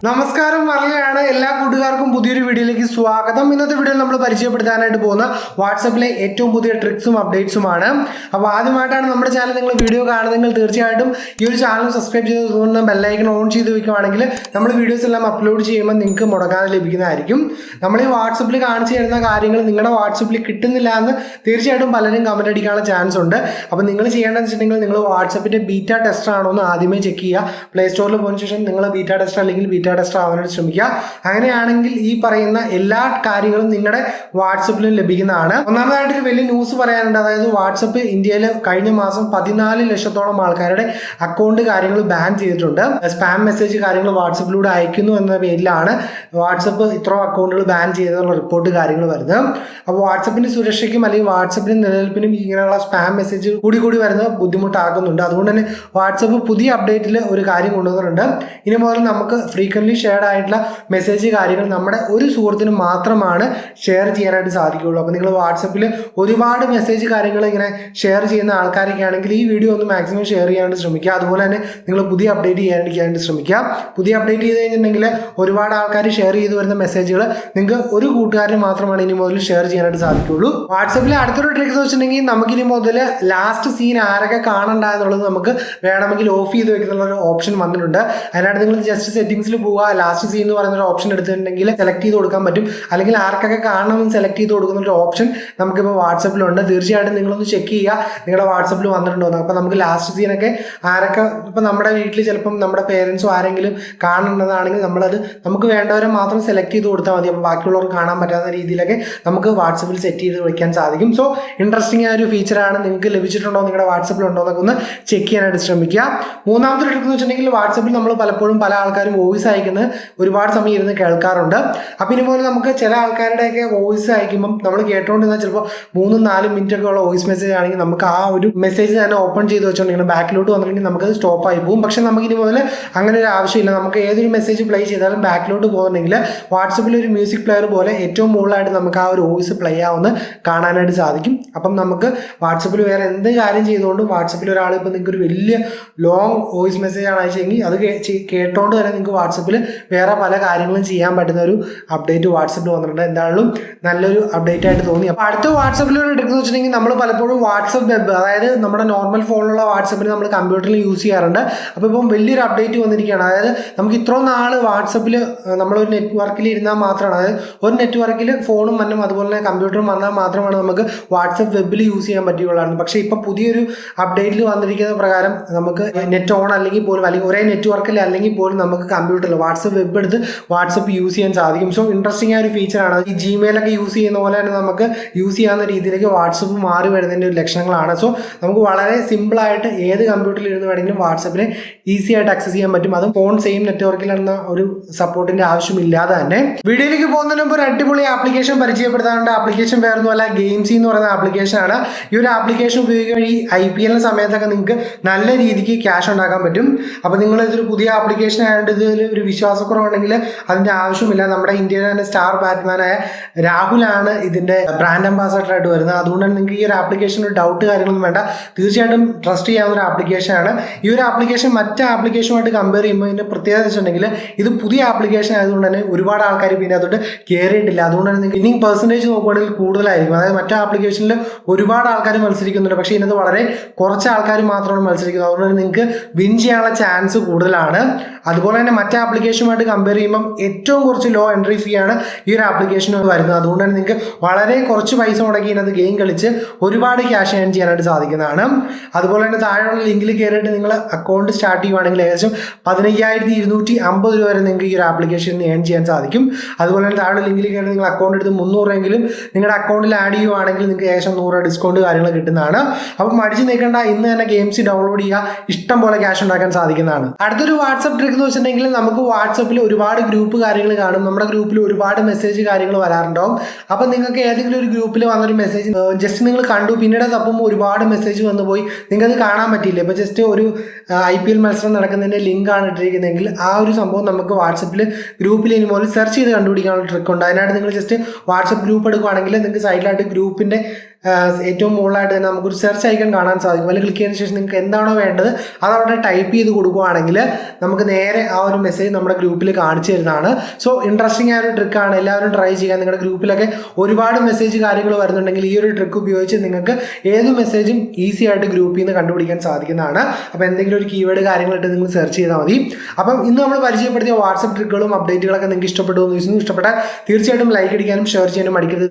നമസ്കാരം, മറലാണ് എല്ലാ കൂട്ടുകാർക്കും പുതിയൊരു വീഡിയോയിലേക്ക് സ്വാഗതം. ഇന്നത്തെ വീഡിയോയിൽ നമ്മൾ പരിചയപ്പെടുത്താനായിട്ട് പോകുന്ന വാട്സപ്പിലെ ഏറ്റവും പുതിയ ട്രിക്സും അപ്ഡേറ്റ്സുമാണ്. അപ്പോൾ ആദ്യമായിട്ടാണ് നമ്മുടെ ചാനൽ നിങ്ങൾ വീഡിയോ കാണുന്നതെങ്കിൽ തീർച്ചയായിട്ടും ഈ ഒരു ചാനൽ സബ്സ്ക്രൈബ് ചെയ്ത് തോന്നുന്ന ബെല്ലൈക്കൺ ഓൺ ചെയ്ത് വെക്കുകയാണെങ്കിൽ നമ്മൾ വീഡിയോസ് എല്ലാം അപ്ലോഡ് ചെയ്യുമ്പോൾ നിങ്ങൾക്ക് മുടങ്ങാതെ ലഭിക്കുന്നതായിരിക്കും. നമ്മൾ ഈ വാട്സപ്പിൽ കാണിച്ചു തരുന്ന കാര്യങ്ങൾ നിങ്ങളുടെ വാട്സപ്പിൽ കിട്ടുന്നില്ല എന്ന് തീർച്ചയായിട്ടും പലരും കമൻറ്റ് അടിക്കാനുള്ള ചാൻസ് ഉണ്ട്. അപ്പോൾ നിങ്ങൾ ചെയ്യേണ്ടതെന്ന് വെച്ചിട്ടുണ്ടെങ്കിൽ നിങ്ങൾ വാട്സപ്പിൻ്റെ ബീറ്റ ടെസ്റ്റർ ആണോ എന്ന് ആദ്യമേ ചെക്ക് ചെയ്യുക. പ്ലേ സ്റ്റോറിൽ പോയതിനു ശേഷം നിങ്ങൾ ബീറ്റ ടെസ്റ്റർ അല്ലെങ്കിൽ ബീറ്റ ടെസ്റ്റർ ആവാനായിട്ട് ശ്രമിക്കുക. അങ്ങനെയാണെങ്കിൽ ഈ പറയുന്ന എല്ലാ കാര്യങ്ങളും നിങ്ങളുടെ വാട്സപ്പിലും ലഭിക്കുന്നതാണ്. ഒന്നാമതായിട്ടൊരു വലിയ ന്യൂസ് പറയാനുണ്ട്. അതായത് വാട്സപ്പ് ഇന്ത്യയിൽ കഴിഞ്ഞ മാസം 14 ലക്ഷത്തോളം ആൾക്കാരുടെ അക്കൗണ്ട് കാര്യങ്ങൾ ബാൻ ചെയ്തിട്ടുണ്ട്. സ്പാം മെസ്സേജ് കാര്യങ്ങൾ വാട്സപ്പിലൂടെ അയക്കുന്നു എന്ന പേരിലാണ് വാട്സപ്പ് ഇത്രയും അക്കൗണ്ടുകൾ ബാൻ ചെയ്തെന്നുള്ള റിപ്പോർട്ട് കാര്യങ്ങൾ വരുന്നത്. അപ്പോൾ വാട്സപ്പിന്റെ സുരക്ഷയ്ക്കും അല്ലെങ്കിൽ വാട്സപ്പിന്റെ നിലനിൽപ്പിനും ഇങ്ങനെയുള്ള സ്പാം മെസ്സേജ് കൂടി വരുന്നത് ബുദ്ധിമുട്ടാക്കുന്നുണ്ട്. അതുകൊണ്ട് തന്നെ വാട്സപ്പ് പുതിയ അപ്ഡേറ്റിൽ ഒരു കാര്യം കൊണ്ടുവന്നിട്ടുണ്ട്. ഇനി മുതൽ നമുക്ക് ഫ്രീക്വൻ്റ്ലി ഷെയർഡ് ആയിട്ടുള്ള മെസ്സേജ് കാര്യങ്ങൾ നമ്മുടെ ഒരു സുഹൃത്തിന് മാത്രമാണ് ഷെയർ ചെയ്യാനായിട്ട് സാധിക്കുകയുള്ളൂ. അപ്പോൾ നിങ്ങൾ വാട്സപ്പിൽ ഒരുപാട് മെസ്സേജ് കാര്യങ്ങൾ ഇങ്ങനെ ഷെയർ ചെയ്യുന്ന ആൾക്കാരൊക്കെ ആണെങ്കിൽ ഈ വീഡിയോ ഒന്ന് മാക്സിമം ഷെയർ ചെയ്യാനായിട്ട് ശ്രമിക്കുക. അതുപോലെ തന്നെ നിങ്ങൾ പുതിയ അപ്ഡേറ്റ് ചെയ്യാനായിട്ട് ശ്രമിക്കുക. പുതിയ അപ്ഡേറ്റ് ചെയ്ത് കഴിഞ്ഞിട്ടുണ്ടെങ്കിൽ ഒരുപാട് ആൾക്കാർ ഷെയർ ചെയ്ത് വരുന്ന മെസ്സേജുകൾ നിങ്ങൾക്ക് ഒരു കൂട്ടുകാരന് മാത്രമാണ് ഇനി മുതൽ ഷെയർ ചെയ്യാനായിട്ട് സാധിക്കുകയുള്ളൂ. വാട്സപ്പിൽ അടുത്തൊരു ട്രിക്ക് എന്ന് വെച്ചിട്ടുണ്ടെങ്കിൽ നമുക്കിനി മുതൽ ലാസ്റ്റ് സീൻ ആരൊക്കെ കാണണ്ട എന്നുള്ളത് നമുക്ക് വേണമെങ്കിൽ ഓഫ് ചെയ്ത് വെക്കുന്ന ഒരു ഓപ്ഷൻ വന്നിട്ടുണ്ട്. അതിനായിട്ട് നിങ്ങൾ ജസ്റ്റ് സെറ്റിംഗ്സിൽ പോവുക, ലാസ്റ്റ് സീൻ എന്ന് പറയുന്ന ഒരു ഓപ്ഷൻ എടുത്തിട്ടുണ്ടെങ്കിൽ സെലക്ട് ചെയ്ത് കൊടുക്കാൻ പറ്റും. അല്ലെങ്കിൽ ആർക്കൊക്കെ കാണണമെന്ന് സെലക്ട് ചെയ്ത് കൊടുക്കുന്ന ഒരു ഓപ്ഷൻ നമുക്കിപ്പോൾ വാട്സപ്പിലുണ്ട്. തീർച്ചയായിട്ടും നിങ്ങളൊന്ന് ചെക്ക് ചെയ്യുക നിങ്ങളുടെ വാട്സപ്പിൽ വന്നിട്ടുണ്ടോ. അപ്പോൾ നമുക്ക് ലാസ്റ്റ് സീനൊക്കെ ആരൊക്കെ ഇപ്പം നമ്മുടെ വീട്ടിൽ ചിലപ്പം നമ്മുടെ പേരൻസോ ആരെങ്കിലും കാണുന്നതാണെങ്കിൽ നമുക്ക് വേണ്ടവരെ മാത്രം സെലക്ട് ചെയ്ത് കൊടുത്താൽ മതി. അപ്പോൾ ബാക്കിയുള്ളവർക്ക് കാണാൻ പറ്റാത്ത രീതിയിലൊക്കെ നമുക്ക് വാട്സപ്പിൽ സെറ്റ് ചെയ്ത് വയ്ക്കാൻ സാധിക്കും. സോ ഇൻട്രസ്റ്റിംഗ് ആയ ഒരു ഫീച്ചറാണ്. നിങ്ങൾക്ക് ലഭിച്ചിട്ടുണ്ടോ, നിങ്ങളുടെ വാട്സപ്പിലുണ്ടോ എന്നൊക്കെ ഒന്ന് ചെക്ക് ചെയ്യാനായിട്ട് ശ്രമിക്കുക. മൂന്നാമത്തെ ട്രിക്ക് എന്ന് വെച്ചിട്ടുണ്ടെങ്കിൽ വാട്സപ്പിൽ നമ്മൾ പലപ്പോഴും പല ആൾക്കാരും വോയിസ് അയക്കുന്നത് ഒരുപാട് സമയം ഇരുന്ന് കേൾക്കാറുണ്ട്. അപ്പം ഇതുപോലെ നമുക്ക് ചില ആൾക്കാരുടെയൊക്കെ വോയിസ് അയക്കുമ്പം നമ്മൾ കേട്ടുകൊണ്ടിരുന്നാൽ ചിലപ്പോൾ 3-4 മിനിറ്റ് ഒക്കെ ഉള്ള വോയിസ് മെസ്സേജ് ആണെങ്കിൽ നമുക്ക് ആ ഒരു മെസ്സേജ് തന്നെ ഓപ്പൺ ചെയ്ത് വെച്ചുകൊണ്ടിരിക്കണം. ബാക്കിലോട്ട് വന്നിട്ടുണ്ടെങ്കിൽ നമുക്കത് സ്റ്റോപ്പ് ആയി പോകും. പക്ഷേ നമുക്കിനി മുതൽ അങ്ങനെ ഒരു ആവശ്യമില്ല. നമുക്ക് ഏതൊരു മെസ്സേജ് പ്ലേ ചെയ്താലും ബാക്കിലോട്ട് പോകുന്നുണ്ടെങ്കിൽ വാട്സപ്പിൽ ഒരു മ്യൂസിക് പ്ലെയർ പോലെ ഏറ്റവും മുകളിലായിട്ട് നമുക്ക് ആ ഒരു വോയിസ് പ്ലേ ആവുന്ന കാണാനായിട്ട് സാധിക്കും. അപ്പം നമുക്ക് വാട്സപ്പിൽ വേറെ എന്ത് കാര്യം ചെയ്തുകൊണ്ടും വാട്സപ്പിൽ ഒരാൾ ഇപ്പോൾ നിങ്ങൾക്ക് ഒരു വലിയ ലോങ് വോയിസ് മെസ്സേജ് ആണ് അയച്ചെങ്കിൽ അത് കേട്ടോണ്ട് തന്നെ നിങ്ങൾക്ക് വാട്സപ്പിൽ വേറെ പല കാര്യങ്ങളും ചെയ്യാൻ പറ്റുന്ന ഒരു അപ്ഡേറ്റ് വാട്സപ്പിൽ വന്നിട്ടുണ്ട്. എന്തായാലും നല്ലൊരു അപ്ഡേറ്റ് ആയിട്ട് തോന്നി. അപ്പോൾ അടുത്ത വാട്സപ്പിലൊരു ട്രിക്ക് എന്ന് വെച്ചിട്ടുണ്ടെങ്കിൽ നമ്മൾ പലപ്പോഴും വാട്സപ്പ് വെബ്, അതായത് നമ്മുടെ നോർമൽ ഫോണിലുള്ള വാട്സപ്പിൽ നമ്മൾ കമ്പ്യൂട്ടറിൽ യൂസ് ചെയ്യാറുണ്ട്. അപ്പോൾ ഇപ്പം വലിയൊരു അപ്ഡേറ്റ് വന്നിരിക്കുകയാണ്. അതായത് നമുക്ക് ഇത്രയും നാൾ വാട്സപ്പിൽ നമ്മളൊരു നെറ്റ്വർക്കിൽ ഇരുന്നാൽ മാത്രമാണ്, അതായത് ഒരു നെറ്റ്വർക്കിൽ ഫോണും മറ്റും അതുപോലെ തന്നെ കമ്പ്യൂട്ടറും വന്നാൽ മാത്രമാണ് നമുക്ക് വാട്സപ്പ് വെബിൽ യൂസ് ചെയ്യാൻ പറ്റുകയുള്ളൂ. പക്ഷേ ഇപ്പോൾ പുതിയൊരു അപ്ഡേറ്റിൽ വന്നിരിക്കുന്ന പ്രകാരം നമുക്ക് നെറ്റ് ഓൺ അല്ലെങ്കിൽ പോലും അല്ലെങ്കിൽ ഒരേ നെറ്റ്വർക്കിൽ അല്ലെങ്കിൽ പോലും നമുക്ക് കമ്പ്യൂട്ടറിൽ വാട്സപ്പ് വെബ് എടുത്ത് വാട്സപ്പ് യൂസ് ചെയ്യാൻ സാധിക്കും. സോ ഇൻട്രസ്റ്റിംഗ് ആയ ഒരു ഫീച്ചറാണ്. ഈ ജിമെയിലൊക്കെ യൂസ് ചെയ്യുന്ന പോലെ തന്നെ നമുക്ക് യൂസ് ചെയ്യാവുന്ന രീതിയിലേക്ക് വാട്സപ്പ് മാറി വരുന്നതിൻ്റെ ഒരു ലക്ഷണങ്ങളാണ്. സോ നമുക്ക് വളരെ സിമ്പിളായിട്ട് ഏത് കമ്പ്യൂട്ടറിൽ ഇരുന്ന് വേണമെങ്കിലും വാട്സപ്പിനെ ഈസി ആയിട്ട് ആക്സസ് ചെയ്യാൻ പറ്റും. അതും ഫോൺ സെയിം നെറ്റ്വർക്കിൽ എന്ന ഒരു സപ്പോർട്ടിന്റെ ആവശ്യമില്ലാതെ തന്നെ. വീഡിയോയിലേക്ക് പോകുന്നതിന് മുമ്പ് ഒരു അടിപൊളി ആപ്ലിക്കേഷൻ പരിചയപ്പെടുത്താറുണ്ട്. ആപ്ലിക്കേഷൻ വേറൊന്നുമല്ല, ഗെയിംസി എന്ന് പറയുന്ന ആപ്ലിക്കേഷനാണ്. ഈ ഒരു ആപ്ലിക്കേഷൻ ഉപയോഗിക്കുക വഴി IPL സമയത്തൊക്കെ നിങ്ങൾക്ക് നല്ല രീതിക്ക് ക്യാഷ് ഉണ്ടാക്കാൻ പറ്റും. അപ്പോൾ നിങ്ങൾ ഇതൊരു പുതിയ ആപ്ലിക്കേഷൻ ആയതുകൊണ്ട് ഇതിൽ ഒരു വിശ്വാസക്കുറവുണ്ടെങ്കിൽ അതിൻ്റെ ആവശ്യമില്ല. നമ്മുടെ ഇന്ത്യയിലെ തന്നെ സ്റ്റാർ ബാറ്റ്മാനായ രാഹുലാണ് ഇതിൻ്റെ ബ്രാൻഡ് അംബാസഡർ ആയിട്ട് വരുന്നത്. അതുകൊണ്ട് തന്നെ നിങ്ങൾക്ക് ഈ ഒരു ആപ്ലിക്കേഷൻ ഒരു ഡൗട്ട് കാര്യങ്ങളൊന്നും വേണ്ട, തീർച്ചയായിട്ടും ട്രസ്റ്റ് ചെയ്യാവുന്ന ഒരു ആപ്ലിക്കേഷനാണ്. ഈ ഒരു ആപ്ലിക്കേഷൻ മറ്റ് ആപ്ലിക്കേഷനുമായിട്ട് കമ്പയർ ചെയ്യുമ്പോൾ ഇതിൻ്റെ പ്രത്യേകത വെച്ചിട്ടുണ്ടെങ്കിൽ ഇത് പുതിയ ആപ്ലിക്കേഷൻ ആയതുകൊണ്ട് തന്നെ ഒരുപാട് ആൾക്കാർ പിന്നെ അതുകൊണ്ട് കയറിയിട്ടില്ല. അതുകൊണ്ട് തന്നെ നിങ്ങൾക്ക് വിന്നിംഗ് പെർസെൻറ്റേജ് നോക്കുകയാണെങ്കിൽ കൂടുതലായിരിക്കും. അതായത് മറ്റു ആപ്ലിക്കേഷനിൽ ഒരുപാട് ആൾക്കാർ മത്സരിക്കുന്നുണ്ട്, പക്ഷേ ഇതിനകത്ത് വളരെ കുറച്ച് ആൾക്കാർ മാത്രമാണ് മത്സരിക്കുന്നത്. അതുകൊണ്ട് തന്നെ നിങ്ങൾക്ക് വിൻ ചെയ്യാനുള്ള ചാൻസ് കൂടുതലാണ്. അതുപോലെ തന്നെ മറ്റു ആപ്ലിക്കേഷനുമായിട്ട് കമ്പയർ ചെയ്യുമ്പം ഏറ്റവും കുറച്ച് ലോ എൻട്രി ഫീ ആണ് ഈ ഒരു ആപ്ലിക്കേഷൻ വരുന്നത്. അതുകൊണ്ട് തന്നെ നിങ്ങൾക്ക് വളരെ കുറച്ച് പൈസ മുടക്കി ഇതിനകത്ത് ഗെയിം കളിച്ച് ഒരുപാട് ക്യാഷ് ഏൺ ചെയ്യാനായിട്ട് സാധിക്കുന്നതാണ്. അതുപോലെ തന്നെ താഴെയുള്ള ലിങ്കിൽ കയറിയിട്ട് നിങ്ങൾ അക്കൗണ്ട് സ്റ്റാർട്ട് ചെയ്യുവാണെങ്കിൽ ഏകദേശം 15,250 രൂപ വരെ നിങ്ങൾക്ക് ഈ ഒരു ആപ്ലിക്കേഷനിൽ ഏൺ ചെയ്യാൻ സാധിക്കും. അതുപോലെ തന്നെ താഴെ ലിങ്കിൽ കയറി നിങ്ങൾ അക്കൗണ്ട് എടുത്ത് 300 എങ്കിലും നിങ്ങളുടെ അക്കൗണ്ടിൽ ആഡ് ചെയ്യുവാണെങ്കിൽ നിങ്ങൾക്ക് ഏകദേശം 100 ഡിസ്കൗണ്ട് കാര്യങ്ങൾ കിട്ടുന്നതാണ്. അപ്പം മടിച്ച് നിൽക്കേണ്ട, ഇന്ന് തന്നെ ഗെയിംസ് ഡൗൺലോഡ് ചെയ്യുക, ഇഷ്ടം പോലെ ക്യാഷ് ഉണ്ടാക്കാൻ സാധിക്കുന്നതാണ്. അടുത്തൊരു വാട്സപ്പ് ട്രിക്ക് എന്ന് വെച്ചിട്ടുണ്ടെങ്കിൽ നമുക്ക് വാട്സപ്പിൽ ഒരുപാട് ഗ്രൂപ്പ് കാര്യങ്ങൾ കാണും. നമ്മുടെ ഗ്രൂപ്പിൽ ഒരുപാട് മെസ്സേജ് കാര്യങ്ങൾ വരാറുണ്ടാവും. അപ്പം നിങ്ങൾക്ക് ഏതെങ്കിലും ഒരു ഗ്രൂപ്പിൽ വന്നൊരു മെസ്സേജ് ജസ്റ്റ് നിങ്ങൾ കണ്ടു, പിന്നീട് തപ്പുമ്പോൾ ഒരുപാട് മെസ്സേജ് വന്നു പോയി, നിങ്ങൾക്കത് കാണാൻ പറ്റിയില്ല. ഇപ്പോൾ ജസ്റ്റ് ഒരു IPL മത്സരം നടക്കുന്നതിൻ്റെ ലിങ്കാണ് ഇട്ടിരിക്കുന്നതെങ്കിൽ ആ ഒരു സംഭവം നമുക്ക് വാട്സപ്പിൽ ഗ്രൂപ്പിൽ ഇനി മുതൽ സെർച്ച് ചെയ്ത് കണ്ടുപിടിക്കാനുള്ള ട്രിക്ക് ഉണ്ട്. അതിനായിട്ട് നിങ്ങൾ ജസ്റ്റ് വാട്സപ്പ് ഗ്രൂപ്പ് എടുക്കുകയാണെങ്കിൽ നിങ്ങൾക്ക് സൈഡിലായിട്ട് ഗ്രൂപ്പിൻ്റെ ഏറ്റവും മുകളിലായിട്ട് തന്നെ നമുക്കൊരു സെർച്ച് ഐക്കൺ കാണാൻ സാധിക്കും. അതിൽ ക്ലിക്ക് ചെയ്തതിന് ശേഷം നിങ്ങൾക്ക് എന്താണോ വേണ്ടത് അതവിടെ ടൈപ്പ് ചെയ്ത് കൊടുക്കുകയാണെങ്കിൽ നമുക്ക് നേരെ ആ ഒരു മെസ്സേജ് നമ്മുടെ ഗ്രൂപ്പിൽ കാണിച്ചു തരുന്നതാണ്. സോ ഇൻട്രസ്റ്റിംഗ് ആയ ഒരു ട്രിക്കാണ്, എല്ലാവരും ട്രൈ ചെയ്യാൻ. നിങ്ങളുടെ ഗ്രൂപ്പിലൊക്കെ ഒരുപാട് മെസ്സേജ് കാര്യങ്ങൾ വരുന്നുണ്ടെങ്കിൽ ഈ ഒരു ട്രിക്ക് ഉപയോഗിച്ച് നിങ്ങൾക്ക് ഏത് മെസ്സേജും ഈസി ആയിട്ട് ഗ്രൂപ്പിൽ നിന്ന് കണ്ടുപിടിക്കാൻ സാധിക്കുന്നതാണ്. അപ്പോൾ എന്തെങ്കിലും ഒരു കീവേഡ് കാര്യങ്ങളിട്ട് നിങ്ങൾ സെർച്ച് ചെയ്താൽ മതി. അപ്പം ഇന്ന് നമ്മൾ പരിചയപ്പെടുത്തിയ വാട്സപ്പ് ട്രിക്കുകളും അപ്ഡേറ്റുകളൊക്കെ നിങ്ങൾക്ക് ഇഷ്ടപ്പെട്ടു എന്ന് വിശ്വസിക്കുന്നു. ഇഷ്ടപ്പെട്ടാൽ തീർച്ചയായിട്ടും ലൈക്ക് അടിക്കാനും ഷെയർ ചെയ്യാനും മടിക്കരുത്.